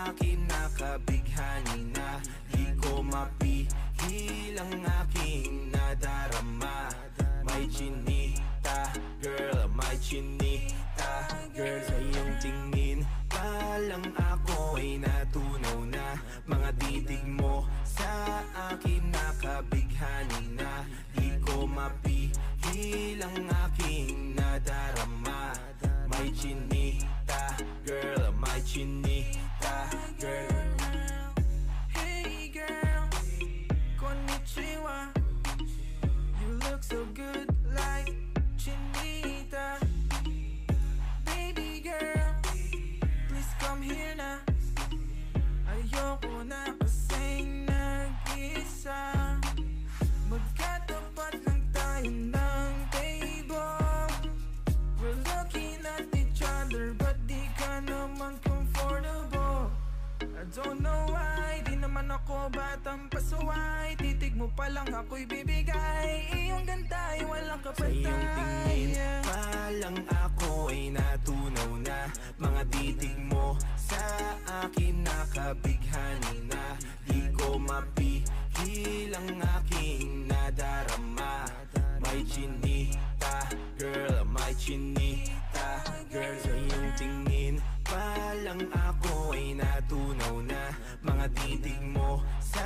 akin nakabighani na. Di ko mapihil ang aking nadarama. May chinita, girl, may chinita, girl. Sa iyong tingin pa lang ako ay natunaw na. Mga titig mo sa akin nakabighani na. Di ko mapihil ang aking nadarama. May chinita, girl, may chinita, girl. Hey girl, konnichiwa. You look so good like chinita. Baby girl, please come here na. Ayoko na kasing nag-isa. Magkatapat lang tayo ng table. We're looking at each other but di ka naman comfortable. I don't know why, di naman ako batang pasuway. Titig mo pa lang ako'y bibigay. Iyong ganda ay walang kapatay. Sa iyong tingin pa lang ako ay natunaw na. Mga titig mo sa akin nakabighani na. Di ko mapihil ang aking nadarama. May chinita, girl, may chinita, girl. Sa iyong tingin pa lang ako ay natunaw na. Mga titig mo sa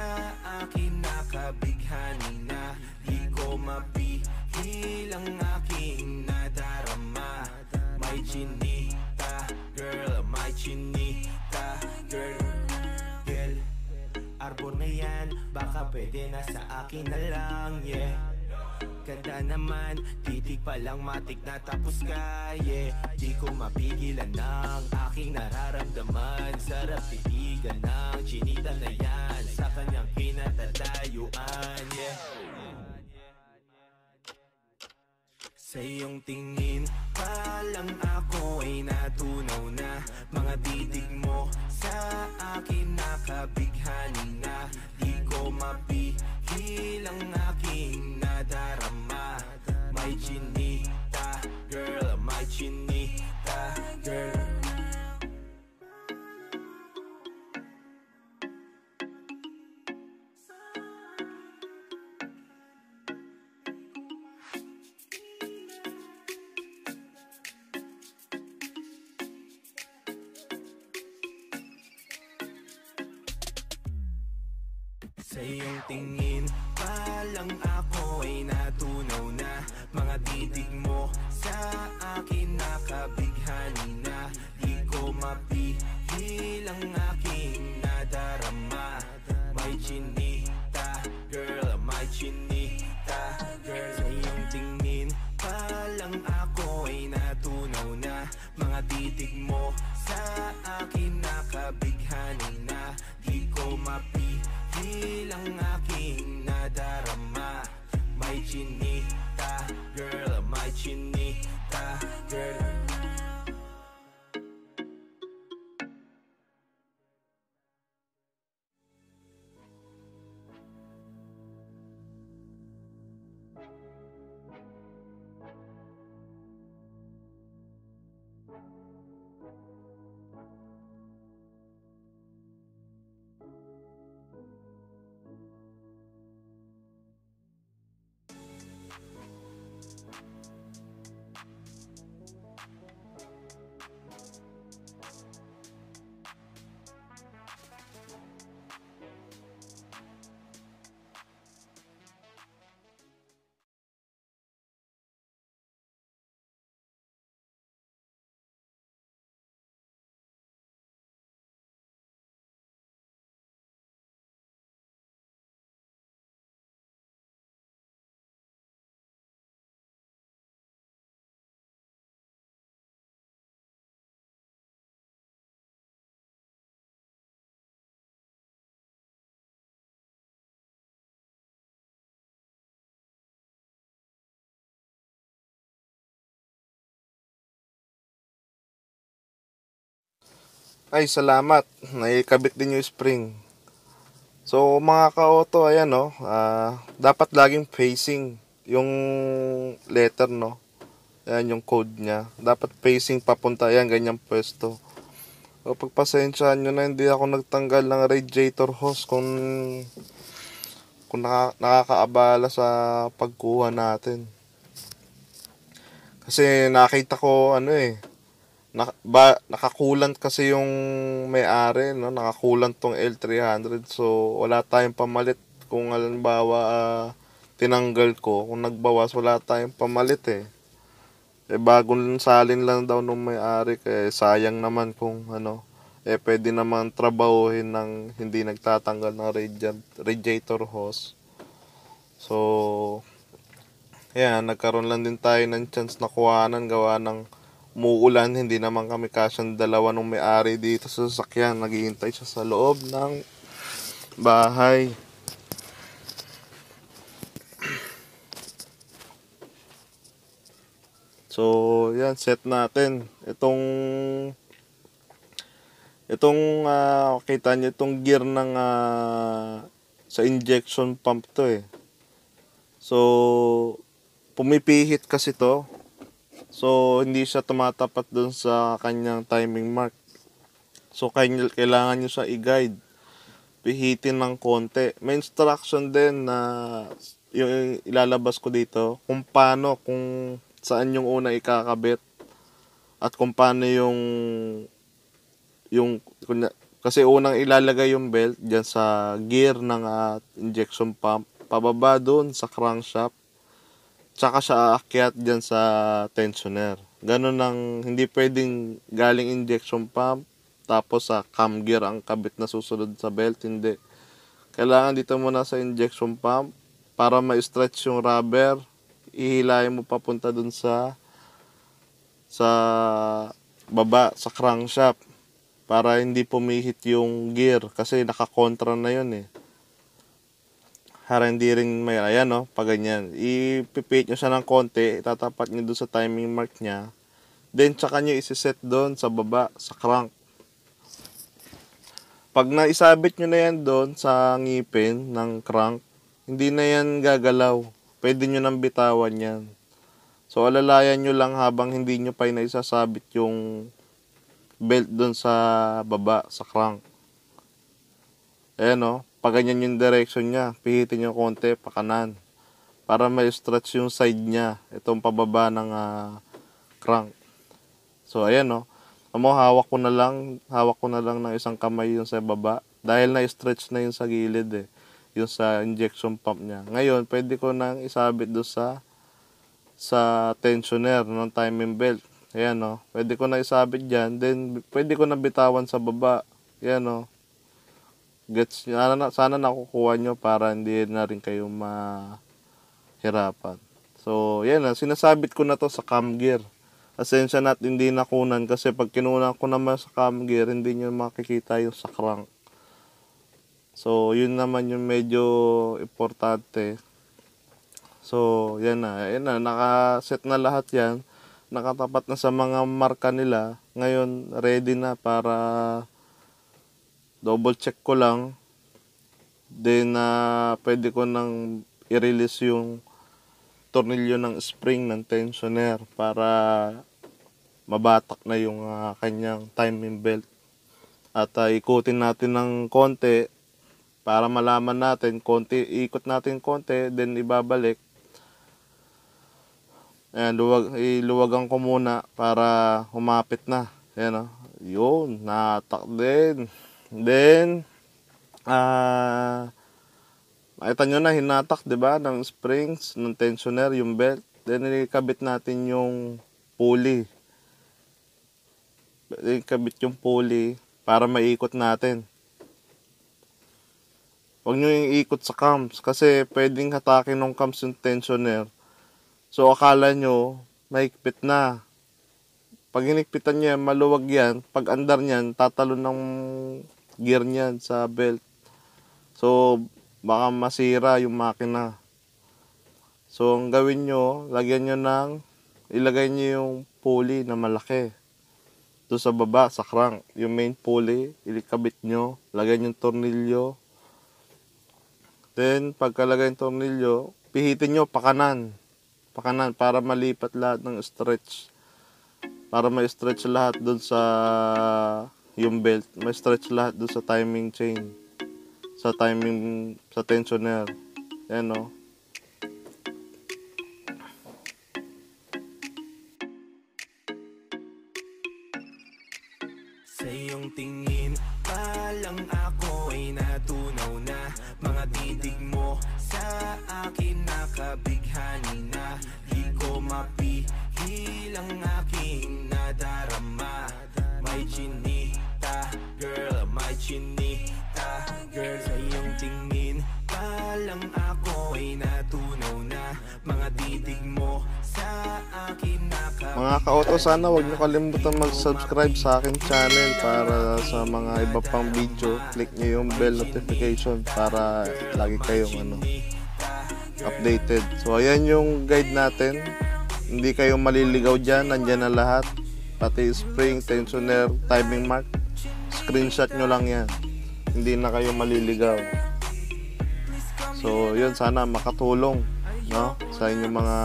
akin nakabighani na. Di ko mapihil ang aking nadarama. May chinita, girl, may chinita, girl. Girl, arbor na yan, baka pwede na sa akin na lang, yeah. Ganda naman, titig pa lang matik na tapos ka, yeah. Di ko mapigilan ng aking nararamdaman. Sarap titigan ng chinita na yan sa kanyang kinatatayuan, yeah. Sa iyong tingin pa lang ako ay natunaw na. Mga titig mo sa akin nakabighani na. Di ko mapihil ang aking nadarama. May chinita, girl, may chinita, girl. Sa iyong tingin pa lang ako ay natunaw na. Mga titig mo sa akin nakabighani na. Di ko mapihil ang aking nadarama. May chinita, girl, may chinita, girl. Sa iyong tingin pa lang ako ay natunaw na. Mga titig mo sa akin nakabighani na. Di ko mapihil ang aking nadarama. May chinita, girl, may chinita, girl. Ay, salamat. Naikabit din yung spring. So, mga ka-auto, ayan, no. Dapat laging facing yung letter, no. Ayan yung code niya. Dapat facing papunta. Ayan, ganyang pwesto. So, pagpasensyahan nyo na hindi ako nagtanggal ng radiator hose kung nakakaabala sa pagkuha natin. Kasi nakita ko, nakakulant kasi yung may-ari, no? Nakakulant tong L300. So, wala tayong pamalit. Kung halimbawa, tinanggal ko. Kung nagbawas, wala tayong pamalit eh. Bagong salin lang daw nung may-ari. Kaya sayang naman kung pwede naman trabahuhin ng hindi nagtatanggal ng radiator hose. So, ayan, nagkaroon lang din tayo ng chance na kuhanan gawa ng umuulan. Hindi naman kami kasyang dalawa nung may-ari dito sa sasakyan. Naghihintay siya sa loob ng bahay. So, yan, set natin. Kita nyo itong gear ng sa injection pump to eh. So, pumipihit kasi to. So, hindi siya tumatapat dun sa kanyang timing mark. So, kailangan nyo siya i-guide. Pihitin ng konti. May instruction din na yung ilalabas ko dito kung saan yung una ikakabit at kung paano kasi unang ilalagay yung belt dyan sa gear ng injection pump, pababa doon sa crankshaft, tsaka siya aakyat dyan sa tensioner. Ganun hindi pwedeng galing injection pump tapos sa cam gear ang kabit na susunod sa belt, hindi. Kailangan dito muna sa injection pump para ma-stretch yung rubber, ihilahin mo papunta dun sa baba, sa crankshaft para hindi pumihit yung gear kasi nakakontra na yun eh. Para hindi rin may, ayan no, pag ganyan. Ipipihit nyo siya ng konti, itatapat nyo dun sa timing mark nya. Then tsaka nyo isiset dun sa baba, sa crank. Pag naisabit nyo na yan dun sa ngipin ng crank, hindi na yan gagalaw. Pwede nyo nang bitawan yan. So, alalayan nyo lang habang hindi nyo pa naisasabit yung belt dun sa baba, sa crank. Ayan o, pag ganyan yung direction nya, pihitin nyo konti pa kanan. Para ma-stretch yung side nya, itong pababa ng crank. So, ayan o. Hawak ko na lang ng isang kamay yung sa baba. Dahil na-stretch na yung sa gilid eh. yung sa injection pump niya. Ngayon, pwede ko nang isabit doon sa tensioner ng timing belt. Ayan, no? Pwede ko na isabit dyan. Then, pwede ko na bitawan sa baba. Ayan, no? Gets nyo? Sana nakukuha nyo para hindi na rin kayo mahirapan. So, yan na. Sinasabit ko na to sa cam gear. Asensya na at hindi nakunan kasi pag kinunan ko naman sa cam gear, hindi nyo makikita yung sa crank. So, yun naman yung medyo importante. So, yan na. Yan na. Nakaset na lahat yan. Nakatapat na sa mga marka nila. Ngayon, ready na para double check ko lang. Then, pwede ko nang i-release yung tornilyo ng spring ng tensioner para mabatak na yung kanyang timing belt. At ikutin natin ng konti para malaman natin, ikot natin konti, then ibabalik. Ayan, iluwagan ko muna para humapit na. Ayan, yun, natak din. Then, makita nyo na, hinatak, diba, ng springs, ng tensioner, yung belt. Then, ikabit natin yung pulley. Ikabit yung pulley para maikot natin. Huwag nyo yung ikot sa cams kasi pwedeng hatakin ng cams yung tensioner. So, akala nyo, mahigpit na. Pag hinigpitan nyo yan, maluwag yan. Pag andar nyan, tatalon ng gear nyan sa belt. So, baka masira yung makina. So, ang gawin nyo, ilagay nyo yung pulley na malaki. Doon sa baba, sa crank. Yung main pulley, ilikabit nyo. Lagay nyo yung tornilyo. Then, pagkalagay yung tornilyo, pihitin nyo pakanan. Pakanan para malipat lahat ng stretch. Para ma-stretch lahat doon sa yung belt. Ma-stretch lahat doon sa timing chain. Sa tensioner. Yan, no? Sa iyong tingin pa lang ako ay natunaw na. Mga titig mo sa akin nakabighani na. Di ko mapihil ang aking nadarama. May chinita girl, may chinita girl. Sa iyong tingin pa lang ako ay natunaw na. Mga titig mo sa akin nakabighani. Mga ka-auto, sana huwag nyo kalimutan mag-subscribe sa akin channel para sa mga iba pang video. Click nyo yung bell notification para lagi kayong updated. So, ayan yung guide natin. Hindi kayo maliligaw dyan. Nandyan na lahat. Pati spring, tensioner, timing mark. Screenshot nyo lang yan. Hindi na kayo maliligaw. So, yun, sana makatulong, no, sa inyong mga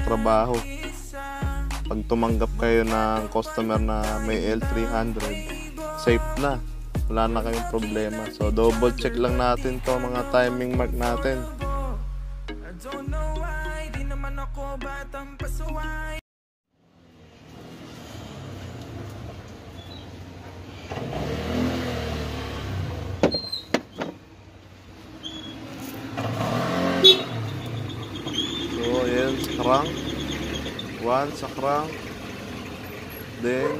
trabaho. Pag tumanggap kayo ng customer na may L300, safe na. Wala na kayong problema. So, double check lang natin to mga timing mark natin. So, ayan, sa crank. One sa crank. Then,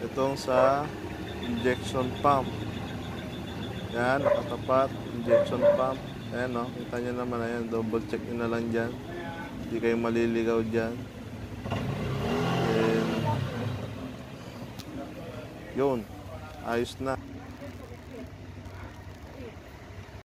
itong sa injection pump. Yan, nakatapat. Injection pump. Ayan, no? Kita nyo naman, ayan. Double check nyo na lang dyan. Hindi kayo maliligaw dyan. Then, yun. Ayos na.